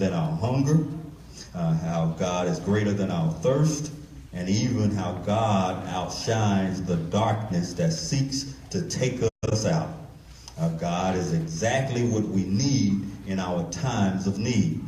than our hunger, how God is greater than our thirst, and even how God outshines the darkness that seeks to take us out. God is exactly what we need in our times of need.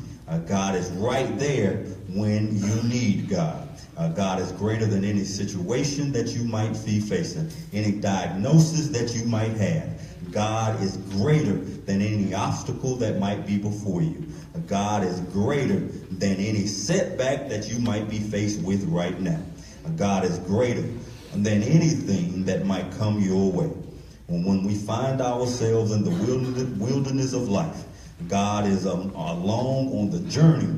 God is right there when you need God. God is greater than any situation that you might be facing, any diagnosis that you might have. God is greater than any obstacle that might be before you. God is greater than any setback that you might be faced with right now. God is greater than anything that might come your way. When we find ourselves in the wilderness of life, God is along on the journey,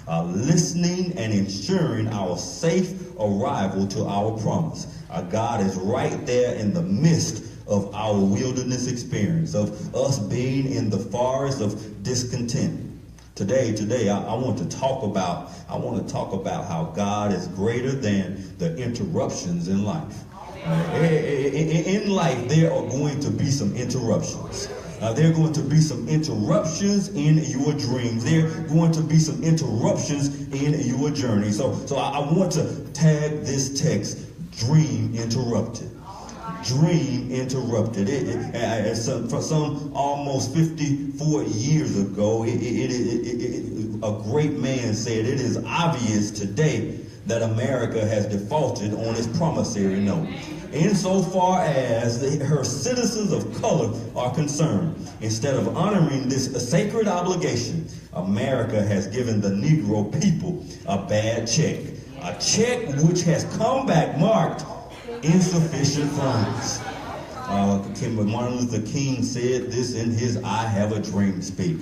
listening and ensuring our safe arrival to our promise. God is right there in the midst of our wilderness experience, of us being in the forest of discontent. Today, I want to talk about how God is greater than the interruptions in life. In life, there are going to be some interruptions. There are going to be some interruptions in your dreams. There are going to be some interruptions in your journey. So I want to tag this text, Dream Interrupted. Dream interrupted. For some almost 54 years ago, a great man said, it is obvious today that America has defaulted on its promissory note, insofar as her citizens of color are concerned. Instead of honoring this sacred obligation, America has given the Negro people a bad check, a check which has come back marked insufficient funds. Martin Luther King said this in his I Have a Dream speech.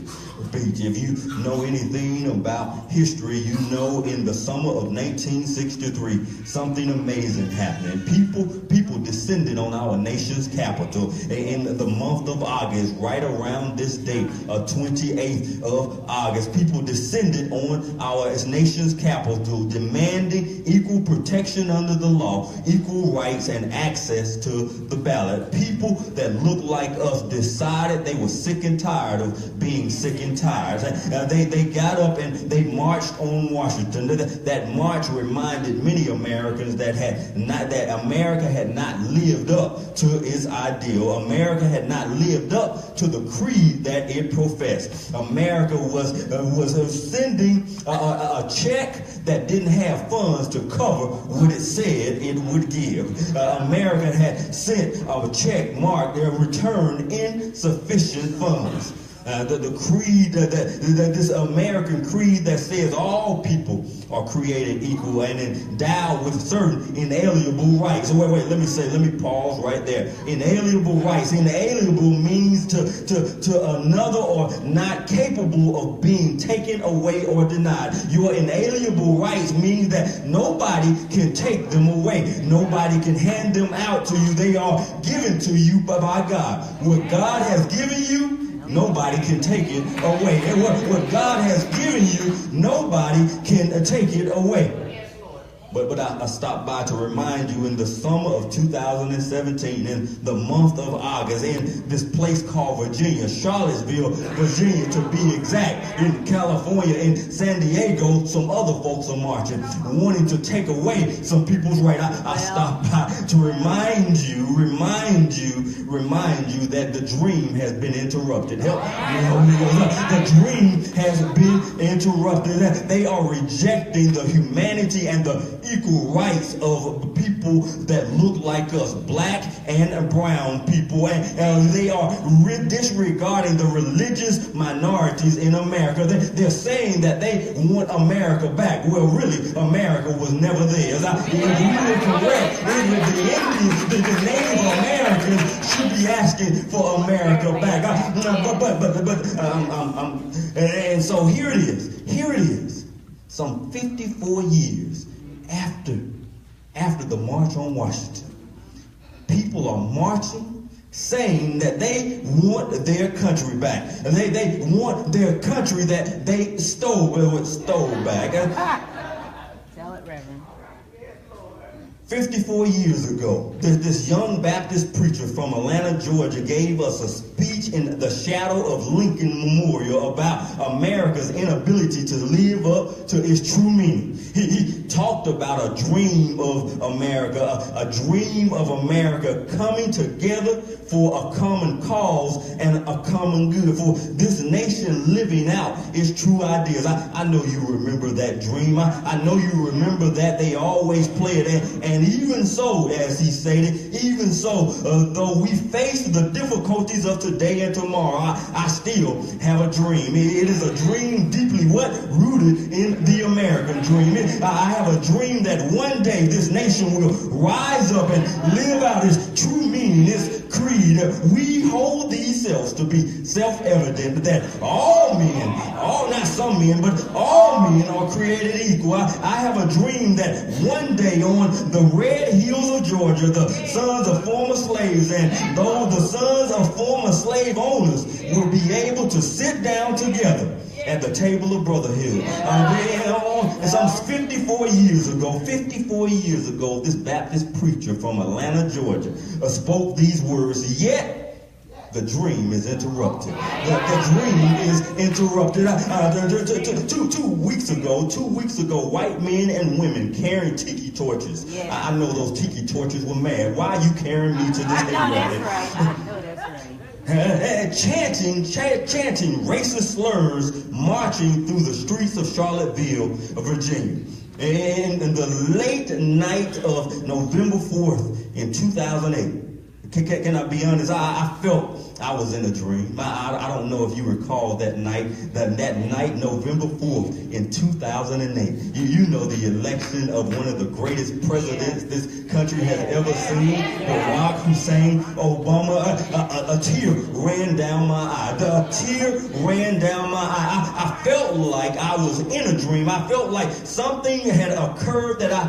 If you know anything about history, you know in the summer of 1963, something amazing happened. People descended on our nation's capital in the month of August, right around this date, 28th of August. People descended on our nation's capital, demanding equal protection under the law, equal rights, and access to the ballot. People that looked like us decided they were sick and tired of being sick and tired. They got up and they marched on Washington. That march reminded many Americans that America had not lived up to its ideal. America had not lived up to the creed that it professed. America was sending a check that didn't have funds to cover what it said it would give. America had sent a check marked their return insufficient funds. The creed, this American creed that says all people are created equal and endowed with certain inalienable rights. Wait, let me pause right there. Inalienable rights. Inalienable means to another or not capable of being taken away or denied. Your inalienable rights means that nobody can take them away. Nobody can hand them out to you. They are given to you by God. What God has given you, nobody can take it away. And what God has given you, nobody can take it away. But I stopped by to remind you in the summer of 2017, in the month of August, in this place called Virginia, Charlottesville, Virginia to be exact, in California, in San Diego, some other folks are marching, wanting to take away some people's right. I stopped by to remind you that the dream has been interrupted. Help me. The dream has been interrupted. They are rejecting the humanity and the equal rights of people that look like us, black and brown people, and they are disregarding the religious minorities in America. They're saying that they want America back. Well, really, America was never theirs. If we were correct, the Native Americans should be asking for America back. And so here it is, some 54 years after the March on Washington, people are marching, saying that they want their country back. And they want their country that they stole back. Tell it, Reverend. 54 years ago, this young Baptist preacher from Atlanta, Georgia, gave us a speech in the shadow of Lincoln Memorial about America's inability to live up to its true meaning. He talked about a dream of America, a dream of America coming together for a common cause and a common good, for this nation living out its true ideas. I know you remember that dream. I know you remember that they always play it. And even so, as he stated, even so, though we face the difficulties of today and tomorrow, I still have a dream. It is a dream deeply rooted in the American dream. I have a dream that one day this nation will rise up and live out its true meaning, its creed. We hold these selves to be self-evident that all men, not some men, but all men are created equal. I have a dream that one day on the red hills of Georgia, the sons of former slaves and the sons of former slave owners will be able to sit down together at the table of brotherhood. Some 54 years ago, this Baptist preacher from Atlanta, Georgia, spoke these words, yet the dream is interrupted. The dream is interrupted. 2 weeks ago, white men and women carrying tiki torches. Yeah. I know those tiki torches were mad. Why are you carrying me to this area? I know that's right. Chanting racist slurs, marching through the streets of Charlottesville, Virginia. And in the late night of November 4th in 2008, can I be honest? I felt I was in a dream. I don't know if you recall that night, November 4th in 2008. You know the election of one of the greatest presidents this country has ever seen, Barack Hussein Obama. A tear ran down my eye. I felt like I was in a dream. I felt like something had occurred that I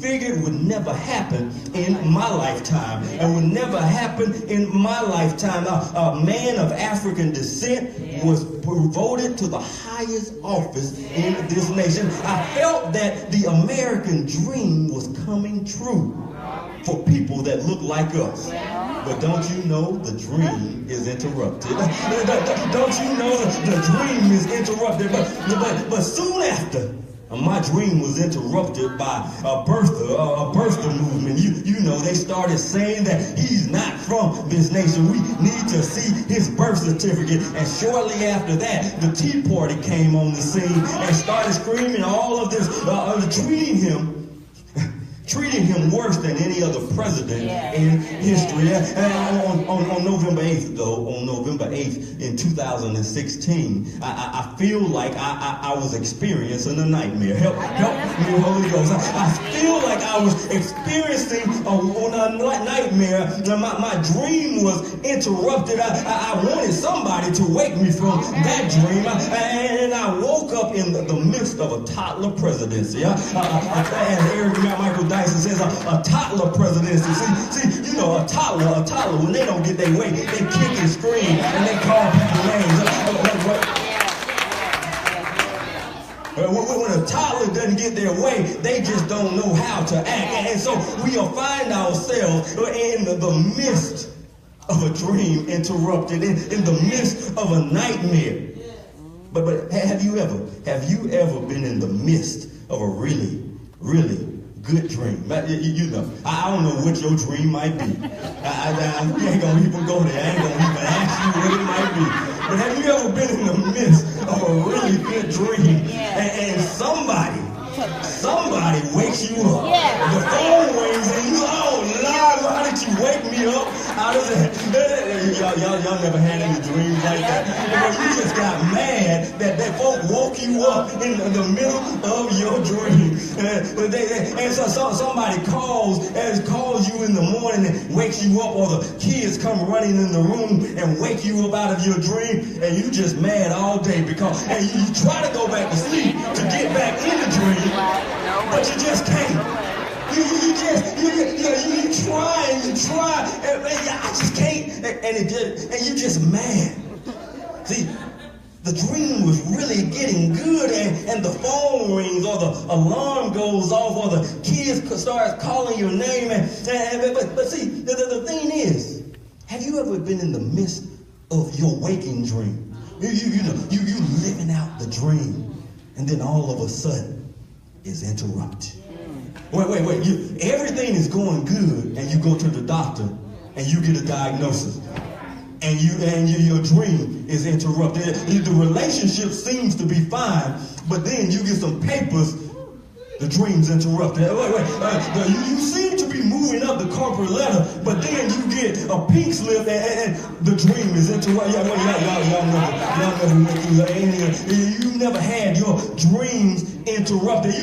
figured would never happen in my lifetime and would never happen in my lifetime. A man of African descent was voted to the highest office in this nation. I felt that the American dream was coming true for people that look like us. But don't you know the dream is interrupted? Don't you know the dream is interrupted? But soon after, my dream was interrupted by a birther movement. You know, they started saying that he's not from this nation. We need to see his birth certificate. And shortly after that, the Tea Party came on the scene and started screaming all of this, treating him worse than any other president in history. And on November 8th, in 2016, I feel like I was experiencing a nightmare. Help me, Holy Ghost. I feel like I was experiencing a nightmare. My dream was interrupted. I wanted somebody to wake me from that dream. And I woke up in the midst of a toddler presidency. As Eric Michael Dyson says, a toddler presidency. See, you know, a toddler, when they don't get their way, they kick and scream and they call people names. When a toddler doesn't get their way, they just don't know how to act. And so we'll find ourselves in the midst of a dream interrupted, in the midst of a nightmare. But have you ever been in the midst of a really, really good dream? You know, I don't know what your dream might be. We ain't gonna even go there. I ain't gonna even ask you what it might be. But have you ever been in the midst of a really good dream and somebody wakes you up? The phone rings and you, oh Lord, why did you wake me up out of that? Y'all never had any dreams like that. You just got mad that folk woke you up in the middle of your dream. And so somebody calls you in the morning and wakes you up, or the kids come running in the room and wake you up out of your dream, and you just mad all day because you try to go back to sleep to get back in the dream, but you just can't. You try, and I just can't, and you just mad. See, the dream was really getting good, and the phone rings or the alarm goes off or the kids start calling your name. But see, the thing is, have you ever been in the midst of your waking dream? You living out the dream, and then all of a sudden, it's interrupted. Wait. Everything is going good, and you go to the doctor, and you get a diagnosis. And your dream is interrupted. The relationship seems to be fine, but then you get some papers, the dream's interrupted. You seem to be moving up the corporate ladder, but then you get a pink slip and the dream is interrupted. Y'all you never had your dreams interrupted.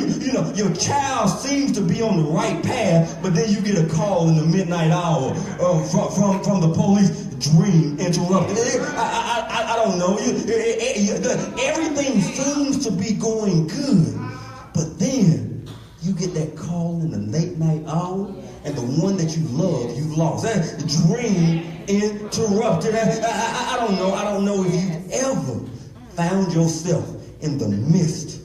Your child seems to be on the right path, but then you get a call in the midnight hour from the police. Dream interrupted. I don't know. Everything seems to be going good, but then you get that call in the late night hour, and the one that you love, you lost. That dream interrupted. I don't know if you've ever found yourself in the midst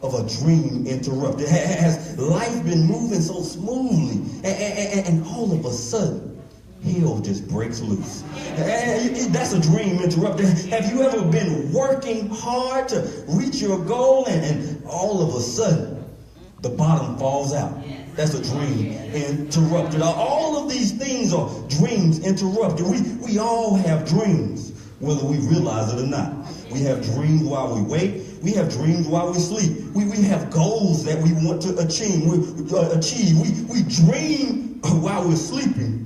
of a dream interrupted. Has life been moving so smoothly, and all of a sudden, hell just breaks loose. That's a dream interrupted. Have you ever been working hard to reach your goal, and all of a sudden, the bottom falls out? That's a dream interrupted. All of these things are dreams interrupted. We all have dreams, whether we realize it or not. We have dreams while we wake. We have dreams while we sleep. We have goals that we want to achieve. We dream while we're sleeping,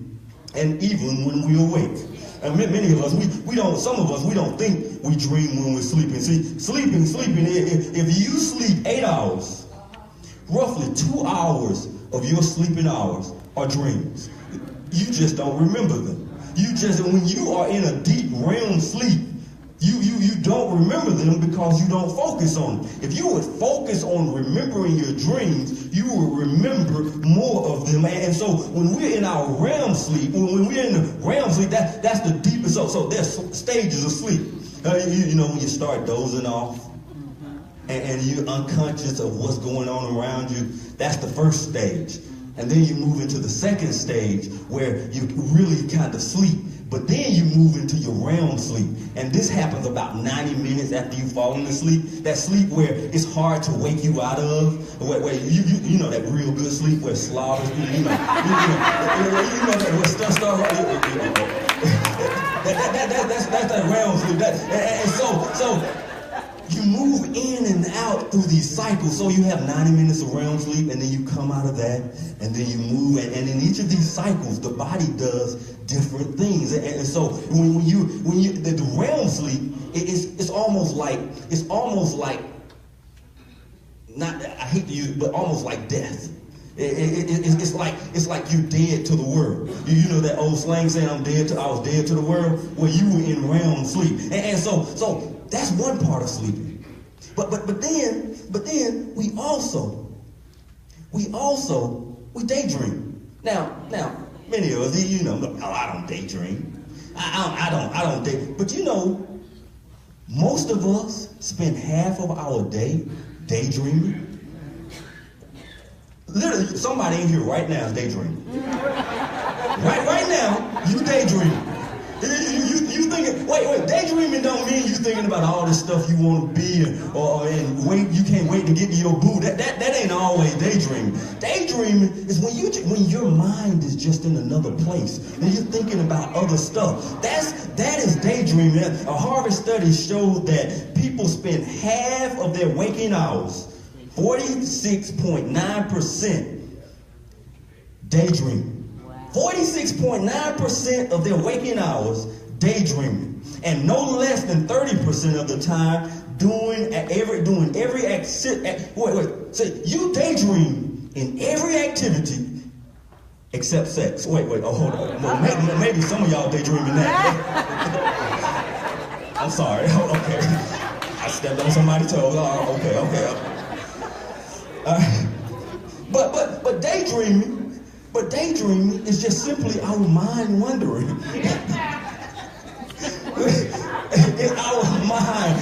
and even when we awake. And many of us, some of us, we don't think we dream when we're sleeping. See, sleeping, if you sleep 8 hours, roughly 2 hours of your sleeping hours are dreams. You just don't remember them. When you are in a deep REM sleep, you don't remember them because you don't focus on them. If you would focus on remembering your dreams, you will remember more of them. And so when we're in our REM sleep, when we're in the REM sleep, that's the deepest. So there's stages of sleep. When you start dozing off and you're unconscious of what's going on around you, that's the first stage. And then you move into the second stage where you really kind of sleep. But then you move into your REM sleep. And this happens about 90 minutes after you've fallen asleep. That sleep where it's hard to wake you out of. Where you know that real good sleep where slothers, you know that where stuff starts right. That's that REM sleep. And so you move in and out through these cycles. So you have 90 minutes of REM sleep, and then you come out of that, and then you move. And in each of these cycles, the body does different things. And so when you the REM sleep, it's almost like not, I hate to use it, but almost like death. It's like you're dead to the world. You know that old slang saying, I was dead to the world? Well, you were in REM sleep. And so that's one part of sleeping. But then we daydream. Now many of us, I don't daydream. I don't date. But most of us spend half of our day daydreaming. Literally, somebody in here right now is daydreaming. Right now, you daydreaming. You thinking, wait, daydreaming don't mean you thinking about all this stuff you want to be and you can't wait to get to your boo. That ain't always daydreaming. Daydreaming is when your mind is just in another place, when you're thinking about other stuff. That is daydreaming. A Harvard study showed that people spend half of their waking hours, 46.9%, daydreaming. 46.9% of their waking hours daydreaming, and no less than 30% of the time doing every activity. So you daydream in every activity except sex. Wait. Oh, hold on. Well, maybe some of y'all daydreaming that. I'm sorry. Okay, I stepped on somebody's toes. Okay. But daydreaming. But daydreaming is just simply our mind wandering. It's our mind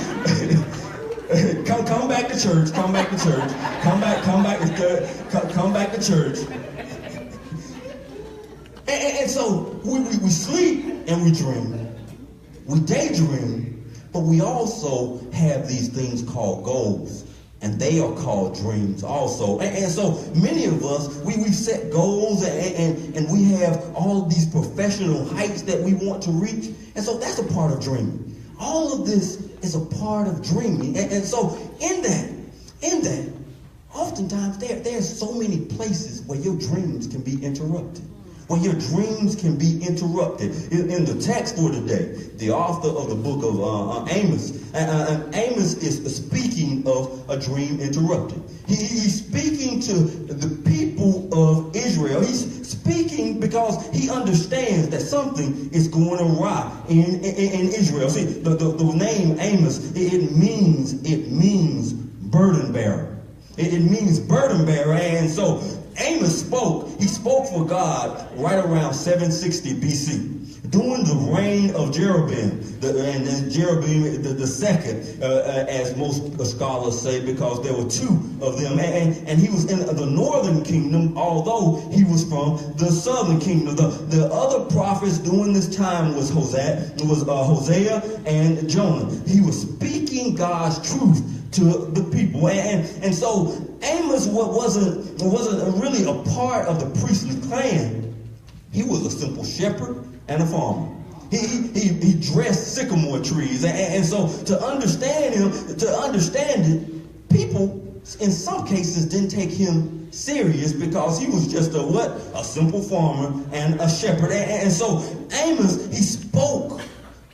Come back to church. Come back to church. Come back to church. And so we sleep and we dream. We daydream, but we also have these things called goals. And they are called dreams also. And so many of us, we set goals and we have all of these professional heights that we want to reach. And so that's a part of dreaming. All of this is a part of dreaming. And so in that, oftentimes there's so many places where your dreams can be interrupted. Where your dreams can be interrupted. In the text for today, the author of the book of Amos, Amos is speaking of a dream interrupted. He's speaking to the people of Israel. He's speaking because he understands that something is going awry in Israel. See, the name Amos, it means burden bearer. It means burden bearer, and so Amos spoke. He spoke for God right around 760 BC, during the reign of Jeroboam, Jeroboam the second, as most scholars say, because there were two of them, and he was in the northern kingdom, although he was from the southern kingdom. The other prophets during this time was Hosea and Jonah. He was speaking God's truth to the people, and so Amos wasn't really a part of the priestly clan. He was a simple shepherd and a farmer. He dressed sycamore trees, and so to understand it, people in some cases didn't take him serious because he was just a simple farmer and a shepherd. And so Amos, he spoke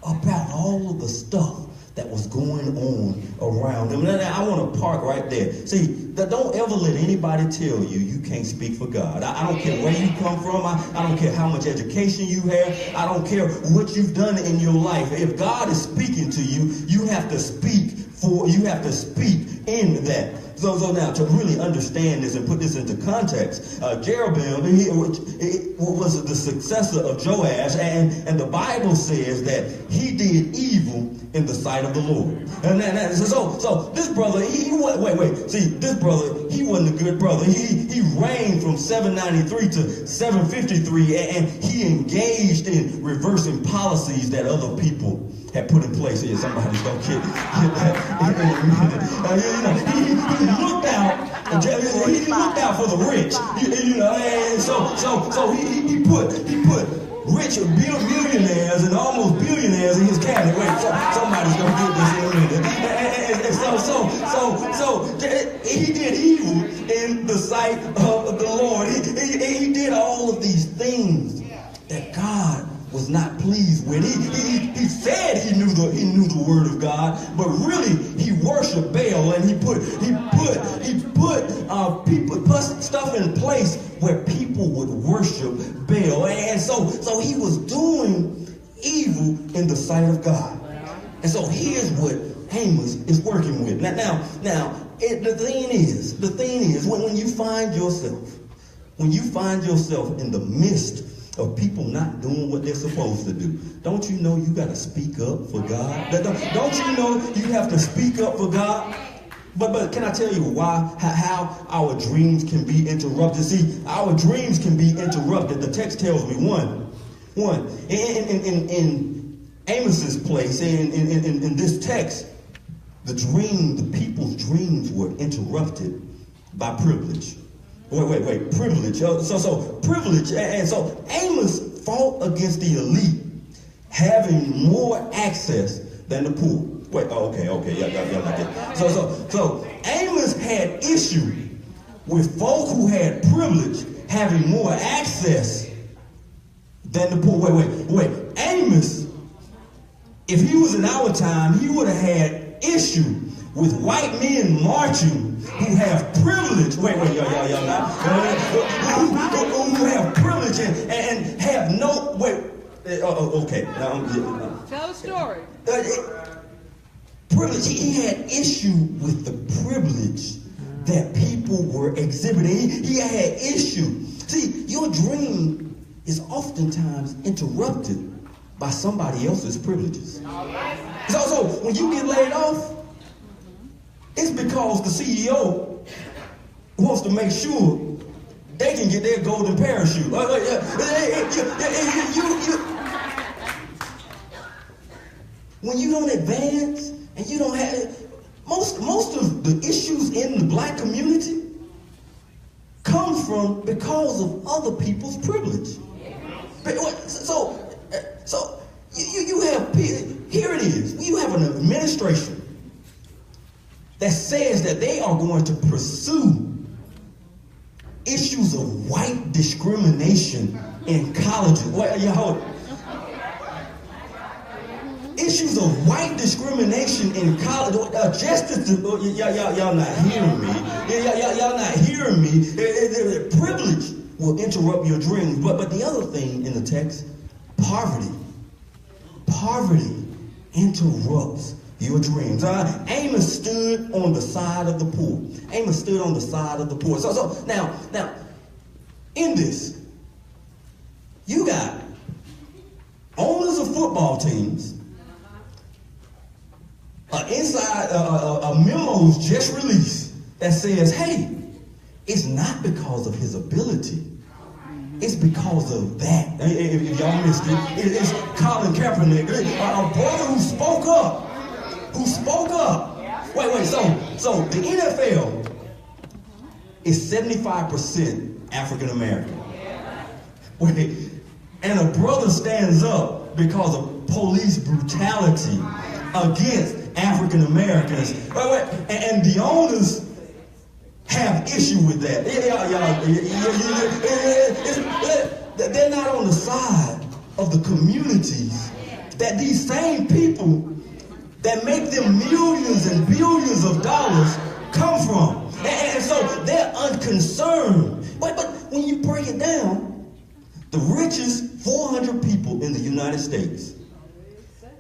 about all of the stuff that was going on around him. And I want to park right there. See, don't ever let anybody tell you can't speak for God. I don't care where you come from. I don't care how much education you have. I don't care what you've done in your life. If God is speaking to you, you have to speak in that. So now, to really understand this and put this into context, Jeroboam was the successor of Joash, and the Bible says that he did evil in the sight of the Lord. So this brother, this brother, he wasn't a good brother. He reigned from 793 to 753, and he engaged in reversing policies that other people had put in place. Here, somebody's gonna get that. He looked out for the rich. And so he put rich millionaires and almost billionaires in his cabinet. Wait, somebody's gonna get this in a minute. And so he did evil in the sight of the Lord. He did all of these things that God was not pleased with. He said he knew the word of God, but really he worshiped Baal, and he put stuff in place where people would worship Baal, and so he was doing evil in the sight of God. And so here's what Amos is working with. Now, the thing is, when you find yourself in the midst of people not doing what they're supposed to do, don't you know you got to speak up for God? Don't you know you have to speak up for God? But can I tell you how our dreams can be interrupted? See, our dreams can be interrupted. The text tells me one in Amos's place, in this text, the people's dreams were interrupted by privilege. Wait, privilege. So privilege, and so Amos fought against the elite having more access than the poor. Wait, okay, y'all like it. So Amos had issue with folk who had privilege having more access than the poor. Wait. Amos, if he was in our time, he would have had issue with white men marching who have privilege. Wait, y'all not. Who have privilege and have no, okay. Tell a story. Privilege. He had issue with the privilege that people were exhibiting. He had issue. See, your dream is oftentimes interrupted by somebody else's privileges. So when you get laid off, It's because the CEO wants to make sure they can get their golden parachute. When you don't advance and you don't have most of the issues in the black community comes from because of other people's privilege. So you have, here it is, you have an administration that says that they are going to pursue issues of white discrimination in colleges. Issues of white discrimination in college. Justice, y'all not hearing me. Y'all not hearing me. Privilege will interrupt your dreams. But the other thing in the text, poverty. Poverty interrupts your dreams. Amos stood on the side of the poor. Amos stood on the side of the poor. So now, in this, you got owners of football teams. A memo's just released that says, hey, it's not because of his ability. It's because of that. If y'all missed it, it's Colin Kaepernick, a brother who spoke up. Wait, so the NFL is 75% African American. Wait, and a brother stands up because of police brutality against African Americans. And the owners have issue with that. They're not on the side of the communities that these same people that make them millions and billions of dollars come from. And so they're unconcerned. But when you break it down, the richest 400 people in the United States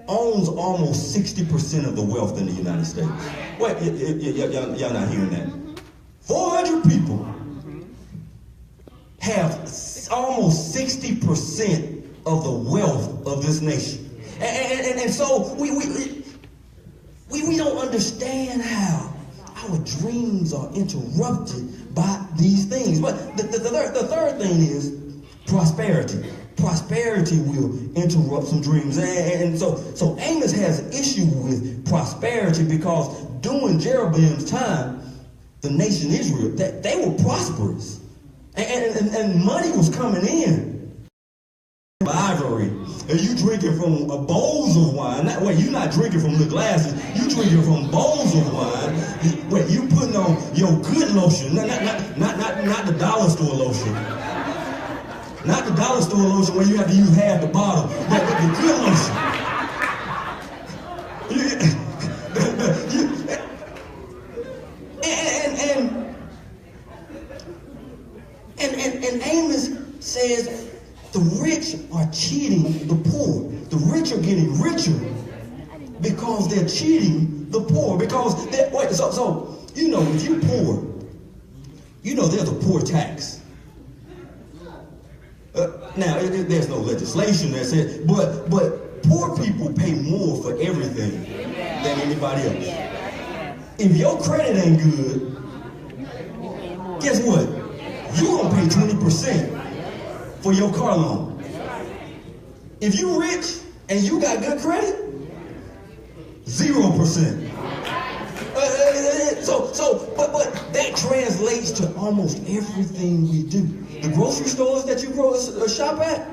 owns almost 60% of the wealth in the United States. Wait, y'all not hearing that? 400 people have almost 60% of the wealth of this nation. And so we don't understand how our dreams are interrupted by these things. But the third thing is prosperity. Prosperity will interrupt some dreams. And so Amos has an issue with prosperity because during Jeroboam's time, the nation Israel, that they were prosperous. And money was coming in. Ivory, and you drinking from bowls of wine. You're not drinking from the glasses. You drinking from bowls of wine. You putting on your good lotion, not the dollar store lotion. Not the dollar store lotion where you have to use half the bottle, but the good lotion. And Amos says the rich are cheating the poor. The rich are getting richer because they're cheating the poor. Because so if you're poor, there's a poor tax. Now, there's no legislation that says, but poor people pay more for everything than anybody else. If your credit ain't good, guess what? You're going to pay 20% for your car loan. If you're rich and you got good credit, 0%. But that translates to almost everything we do. The grocery stores that you shop at,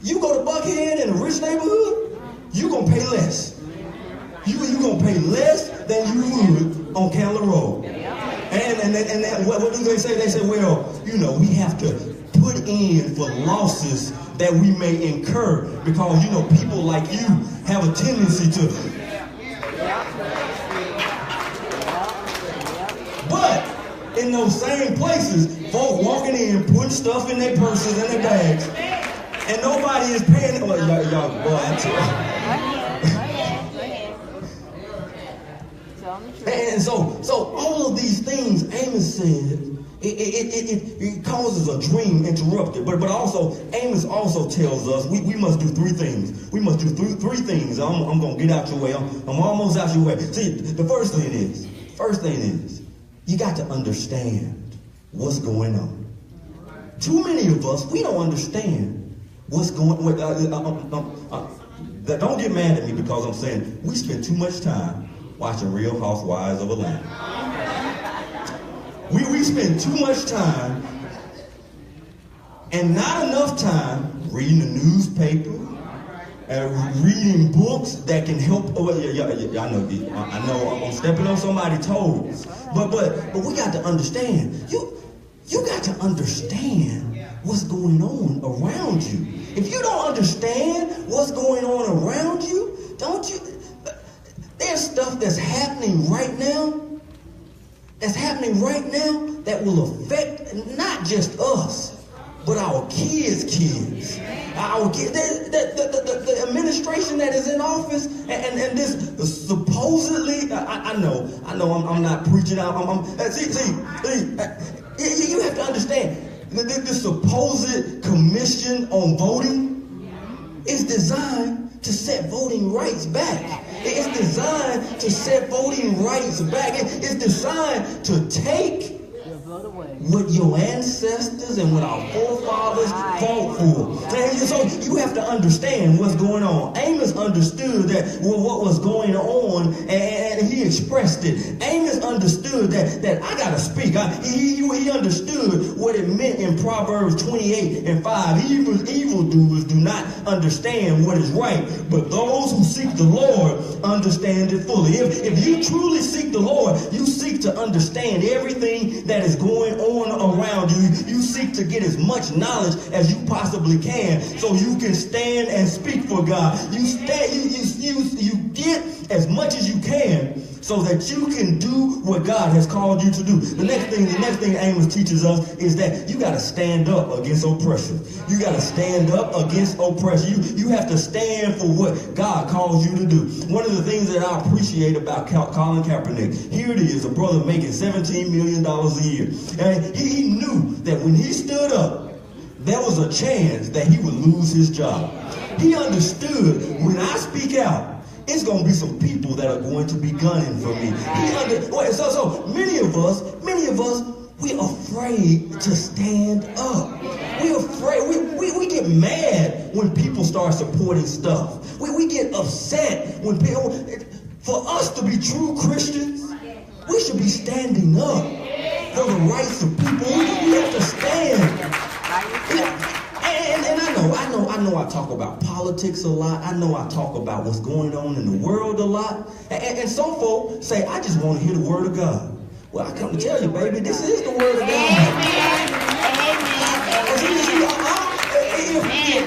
you go to Buckhead in a rich neighborhood, you're going to pay less. You're going to pay less than you would on Candler Road. And what do they say? They say, well, we have to put in for losses that we may incur because, people like you have a tendency to. But in those same places, folk walking in, putting stuff in their purses and their bags, and nobody is paying. Oh, y'all, boy, I tell you. And so all of these things, Amos said, it causes a dream interrupted. But also, Amos also tells us we must do three things. We must do three things. I'm going to get out your way. I'm almost out your way. See, the first thing is, First thing is, you got to understand what's going on. Too many of us, we don't understand what's going on. Don't get mad at me because I'm saying we spend too much time watching Real Housewives of Atlanta. We spend too much time and not enough time reading the newspaper, reading books that can help. I know I'm stepping on somebody's toes, but we got to understand. You got to understand what's going on around you. If you don't understand what's going on around you, there's stuff that's happening right now. That will affect not just us, but our kids. Our kids, the administration that is in office, and this supposedly, I know, I'm not preaching out. You have to understand, the supposed commission on voting is designed to set voting rights back. It's designed to set voting rights back. It's designed to take what your ancestors and what our forefathers fought for. And so you have to understand what's going on. Amos understood that what was going on, and he expressed it. Amos understood that I got to speak. He understood what it meant in Proverbs 28:5. Evildoers do not understand what is right, but those who seek the Lord understand it fully. If you truly seek the Lord, you seek to understand everything that is going on around you. You seek to get as much knowledge as you possibly can so you can stand and speak for God. You get as much as you can so that you can do what God has called you to do. The next thing Amos teaches us is that you got to stand up against oppression. You got to stand up against oppression. You have to stand for what God calls you to do. One of the things that I appreciate about Colin Kaepernick, here it is, a brother making $17 million a year. And he knew that when he stood up, there was a chance that he would lose his job. He understood when I speak out, it's going to be some people that are going to be gunning for me. So many of us, we're afraid to stand up. We're afraid. We get mad when people start supporting stuff. We get upset when people. For us to be true Christians, we should be standing up for the rights of people. We have to stand. And I know I talk about politics a lot. I know I talk about what's going on in the world a lot. And some folks say, I just want to hear the word of God. Well, I come to tell you, baby, this is the word of God.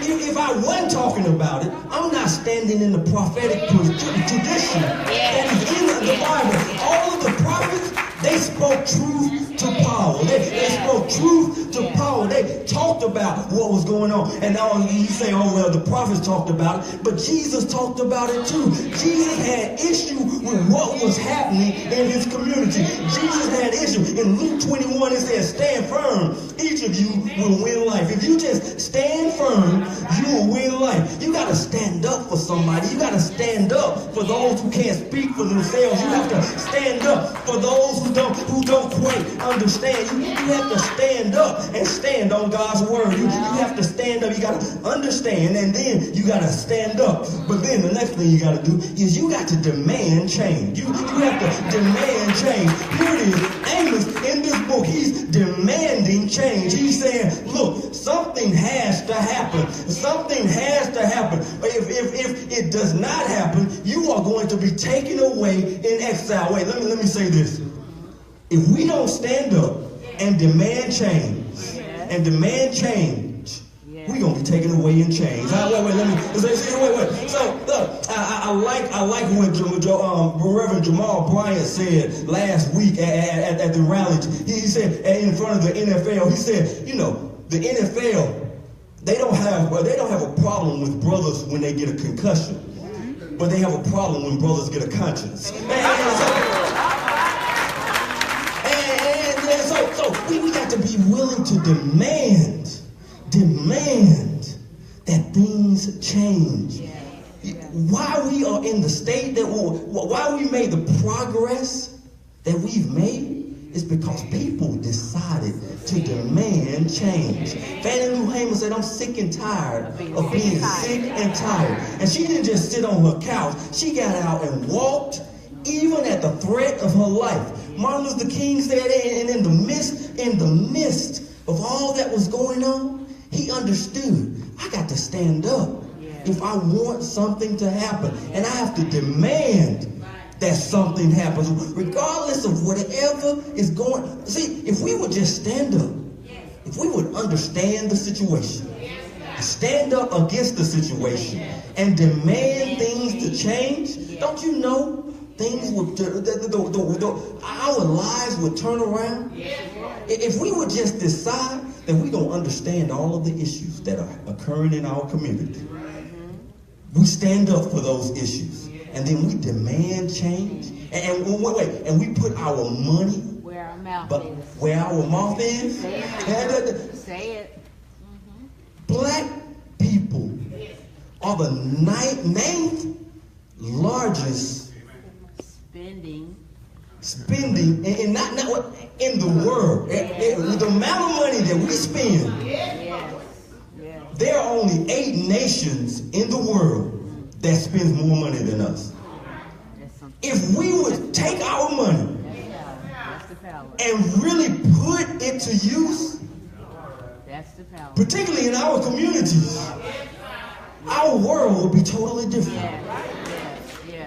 If I wasn't talking about it, I'm not standing in the prophetic tradition that is in the Bible. All of the prophets, they spoke truth to power. They spoke truth to power. They talked about what was going on. And now you say, oh, well, the prophets talked about it, but Jesus talked about it too. Jesus had issue with what was happening in his community. Jesus had issue. In Luke 21, it says, stand firm. Each of you will win life. If you just stand firm, you will win life. You got to stand up for somebody. You got to stand up for those who can't speak for themselves. You have to stand up for those who don't quite understand. You have to stand up and stand on God's word. You have to stand up. You got to understand, and then you got to stand up. But then the next thing you got to do is you got to demand change. You have to demand change. Here it is. Amos, in this book, he's demanding change. He's saying, look, something has to happen. Something has to happen. If it does not happen, you are going to be taken away in exile. Wait, let me say this. If we don't stand up and demand change, we're going to be taken away in chains. Wait. So, look, I like what Reverend Jamal Bryant said last week at the rally. He said, in front of the NFL, he said, you know, the NFL, they don't have a problem with brothers when they get a concussion, but they have a problem when brothers get a conscience. So we got to be willing to demand that things change. Why we are in the state why we made the progress that we've made is because people decided to demand change. Fannie Lou Hamer said, I'm sick and tired of being sick and tired. And she didn't just sit on her couch. She got out and walked, even at the threat of her life. Martin Luther King said, and in the midst of all that was going on, he understood, I got to stand up if I want something to happen. And I have to demand that something happens, regardless of whatever is going on. See, if we would just stand up, if we would understand the situation, stand up against the situation, and demand things to change, don't you know things would, our lives would turn around? If we would just decide that we're going to understand all of the issues that are occurring in our community, we stand up for those issues. And then we demand change. And and we put our money where our mouth is. Where our mouth is. Say it. Black people are the ninth largest spending in not in the world. The amount of money that we spend. There are only 8 nations in the world that spends more money than us. If we would take our money and really put it to use, particularly in our communities, our world would be totally different.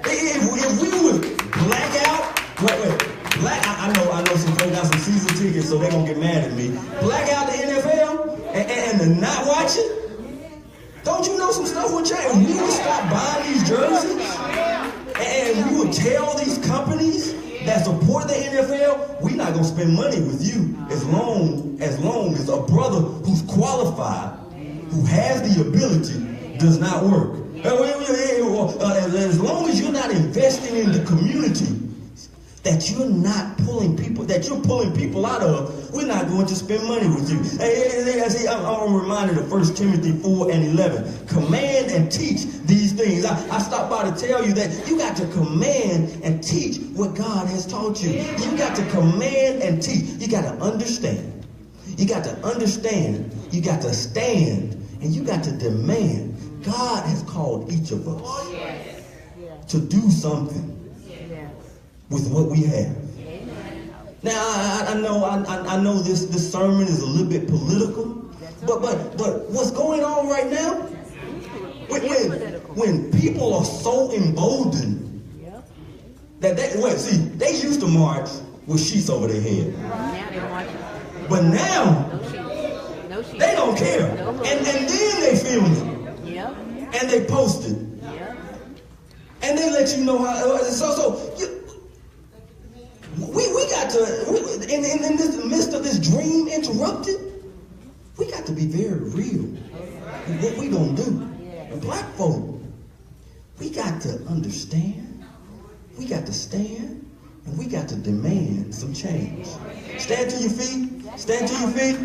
If we would black out, I know some folks got some season tickets, so they're gonna get mad at me. Black out the NFL and not watch it. Don't you know some stuff would change? We would stop buying these jerseys, and we would tell these companies that support the NFL, we're not gonna spend money with you as long as a brother who's qualified, who has the ability, does not work. As long as you're not investing in the community that you're not pulling people, that you're pulling people out of, we're not going to spend money with you. I'm reminded of 1 Timothy 4:11. Command and teach these things. I stopped by to tell you that you got to command and teach what God has taught you. You got to command and teach. You got to understand. You got to understand. You got to stand. And you got to demand. God has called each of us to do something with what we have. Now I know this sermon is a little bit political, but what's going on right now? When people are so emboldened that they used to march with sheets over their head, but now they don't care, and then they film it, and they post it, and they let you know how. We got to, in the midst of this dream interrupted, we got to be very real with what we gonna do. And black folk, we got to understand, we got to stand, and we got to demand some change. Stand to your feet, stand to your feet.